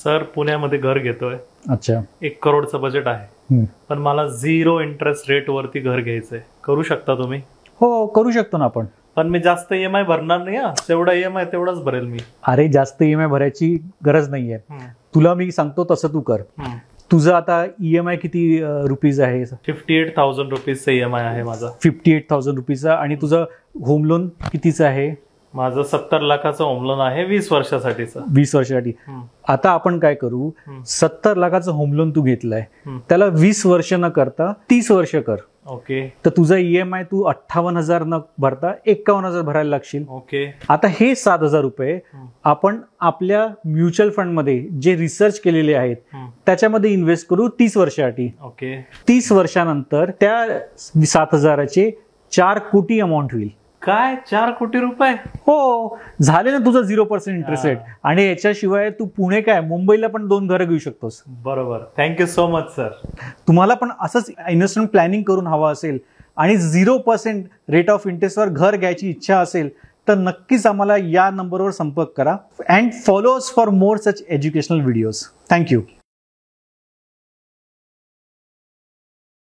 Sir पुण्यामध्ये घर घेतोय. अच्छा. 1 करोडचं बजेट आहे, पण मला 0 इंटरेस्ट रेट वरती घर घ्यायचंय. करू शकता तुम्ही? हो करू शकतो ना आपण. पण मी जास्त EMI भरणार नाही. जेवढा EMI तेवढाच भरेल मी. अरे जास्त EMI भरायची गरज नाहीये. तुला मी सांगतो तसं तू कर. तुझं आता EMI किती रुपीज आहे? 58,000 रुपीजचा EMI आहे माझा. 58,000 रुपीजचा. आणि तुझं होम लोन कितीचं आहे? माझं 70 लाखाचं होम लोन आहे 20 वर्षासाठीचं. 20 वर्षासाठी. आता आपण काय करू, 70 लाखाचं होम लोन तू घेतलंय, त्याला 20 वर्ष न करता 30 वर्ष कर. ओके. तर तुझा EMI तू 58,000 न भरता 51,000 भरायला लागशील. ओके. आता हे 7,000 रुपये आपण आपल्या म्युच्युअल फंड मध्ये जे रिसर्च केलेले आहेत त्याच्यामध्ये इन्व्हेस्ट करू 30 वर्षासाठी. ओके. 30 वर्षानंतर त्या 7,000चे 4 कोटी अमाऊंट होईल. काय 4 कोटी रुपये? हो झाले ना तुझं 0% इंटरेस्ट रेट. आणि याच्याशिवाय तू पुणे काय मुंबईला पण 2 घरं घेऊ शकतोस. बरोबर. Thank you so much sir. तुम्हाला पण असंच इन्व्हेस्टमेंट प्लॅनिंग करून हवं असेल आणि 0% रेट ऑफ इंटरेस्टवर घर घ्यायची इच्छा असेल तर नक्कीच आम्हाला या नंबरवर संपर्क करा. And follow us for more such educational videos. Thank you.